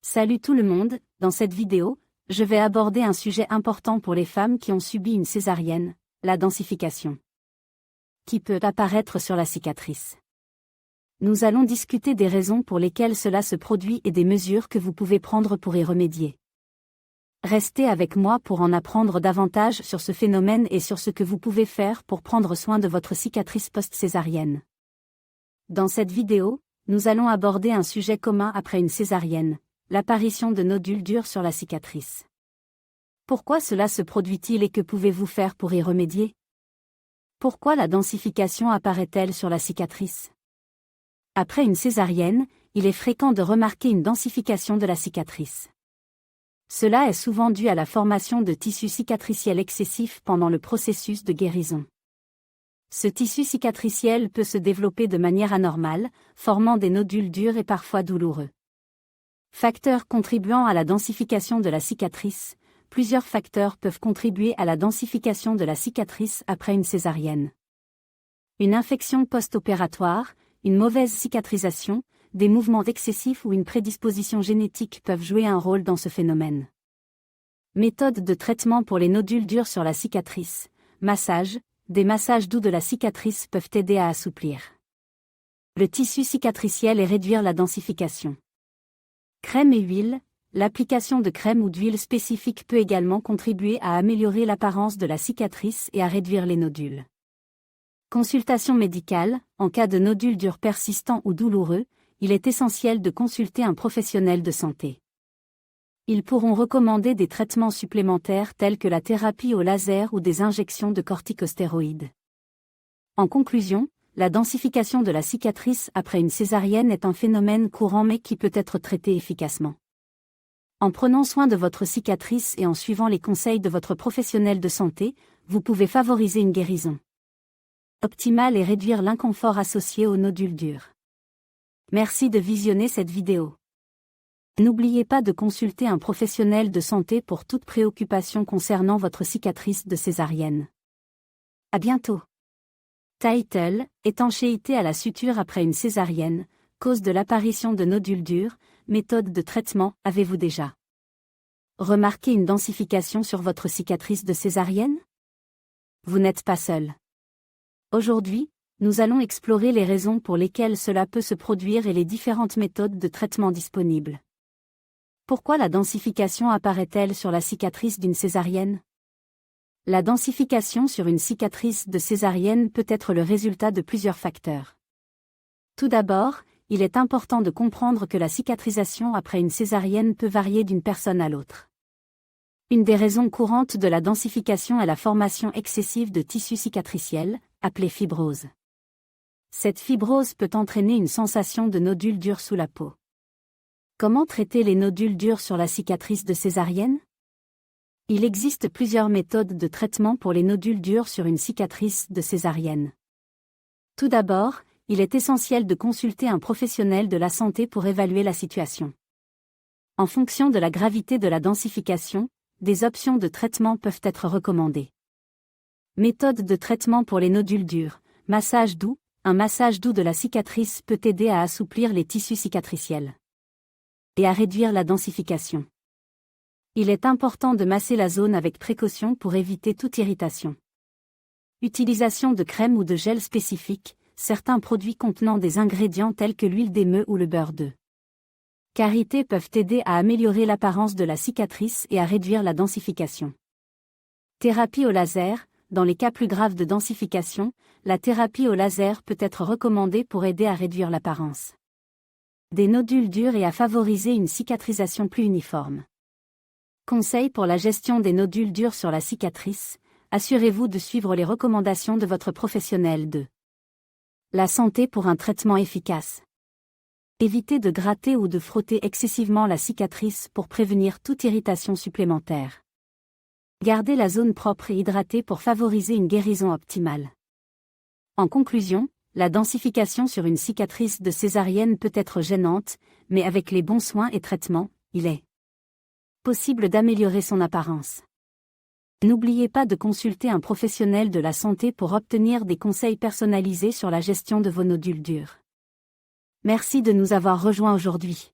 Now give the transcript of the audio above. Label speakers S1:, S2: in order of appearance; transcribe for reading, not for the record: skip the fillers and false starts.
S1: Salut tout le monde, dans cette vidéo, je vais aborder un sujet important pour les femmes qui ont subi une césarienne, la densification, qui peut apparaître sur la cicatrice. Nous allons discuter des raisons pour lesquelles cela se produit et des mesures que vous pouvez prendre pour y remédier. Restez avec moi pour en apprendre davantage sur ce phénomène et sur ce que vous pouvez faire pour prendre soin de votre cicatrice post-césarienne. Dans cette vidéo, nous allons aborder un sujet commun après une césarienne, l'apparition de nodules durs sur la cicatrice. Pourquoi cela se produit-il et que pouvez-vous faire pour y remédier? Pourquoi la densification apparaît-elle sur la cicatrice? Après une césarienne, il est fréquent de remarquer une densification de la cicatrice. Cela est souvent dû à la formation de tissu cicatriciel excessif pendant le processus de guérison. Ce tissu cicatriciel peut se développer de manière anormale, formant des nodules durs et parfois douloureux. Facteurs contribuant à la densification de la cicatrice. Plusieurs facteurs peuvent contribuer à la densification de la cicatrice après une césarienne. Une infection post-opératoire, une mauvaise cicatrisation, des mouvements excessifs ou une prédisposition génétique peuvent jouer un rôle dans ce phénomène. Méthode de traitement pour les nodules durs sur la cicatrice. Massage. Des massages doux de la cicatrice peuvent aider à assouplir le tissu cicatriciel et réduire la densification. Crème et huile. L'application de crème ou d'huile spécifique peut également contribuer à améliorer l'apparence de la cicatrice et à réduire les nodules. Consultation médicale. En cas de nodules durs persistants ou douloureux, il est essentiel de consulter un professionnel de santé. Ils pourront recommander des traitements supplémentaires tels que la thérapie au laser ou des injections de corticostéroïdes. En conclusion, la densification de la cicatrice après une césarienne est un phénomène courant mais qui peut être traité efficacement. En prenant soin de votre cicatrice et en suivant les conseils de votre professionnel de santé, vous pouvez favoriser une guérison optimale et réduire l'inconfort associé aux nodules durs. Merci de visionner cette vidéo. N'oubliez pas de consulter un professionnel de santé pour toute préoccupation concernant votre cicatrice de césarienne. À bientôt. Title, étanchéité à la suture après une césarienne, cause de l'apparition de nodules durs, méthode de traitement, avez-vous déjà remarqué une densification sur votre cicatrice de césarienne? Vous n'êtes pas seul. Aujourd'hui, nous allons explorer les raisons pour lesquelles cela peut se produire et les différentes méthodes de traitement disponibles. Pourquoi la densification apparaît-elle sur la cicatrice d'une césarienne? La densification sur une cicatrice de césarienne peut être le résultat de plusieurs facteurs. Tout d'abord, il est important de comprendre que la cicatrisation après une césarienne peut varier d'une personne à l'autre. Une des raisons courantes de la densification est la formation excessive de tissu cicatriciel, appelée fibrose. Cette fibrose peut entraîner une sensation de nodules durs sous la peau. Comment traiter les nodules durs sur la cicatrice de césarienne? Il existe plusieurs méthodes de traitement pour les nodules durs sur une cicatrice de césarienne. Tout d'abord, il est essentiel de consulter un professionnel de la santé pour évaluer la situation. En fonction de la gravité de la densification, des options de traitement peuvent être recommandées. Méthode de traitement pour les nodules durs. Massage doux. Un massage doux de la cicatrice peut aider à assouplir les tissus cicatriciels et à réduire la densification. Il est important de masser la zone avec précaution pour éviter toute irritation. Utilisation de crème ou de gel spécifique. Certains produits contenant des ingrédients tels que l'huile d'émeu ou le beurre de karité peuvent aider à améliorer l'apparence de la cicatrice et à réduire la densification. Thérapie au laser. Dans les cas plus graves de densification, la thérapie au laser peut être recommandée pour aider à réduire l'apparence des nodules durs et à favoriser une cicatrisation plus uniforme. Conseils pour la gestion des nodules durs sur la cicatrice. Assurez-vous de suivre les recommandations de votre professionnel de la santé pour un traitement efficace. Évitez de gratter ou de frotter excessivement la cicatrice pour prévenir toute irritation supplémentaire. Gardez la zone propre et hydratée pour favoriser une guérison optimale. En conclusion, la densification sur une cicatrice de césarienne peut être gênante, mais avec les bons soins et traitements, il est possible d'améliorer son apparence. N'oubliez pas de consulter un professionnel de la santé pour obtenir des conseils personnalisés sur la gestion de vos nodules durs. Merci de nous avoir rejoints aujourd'hui.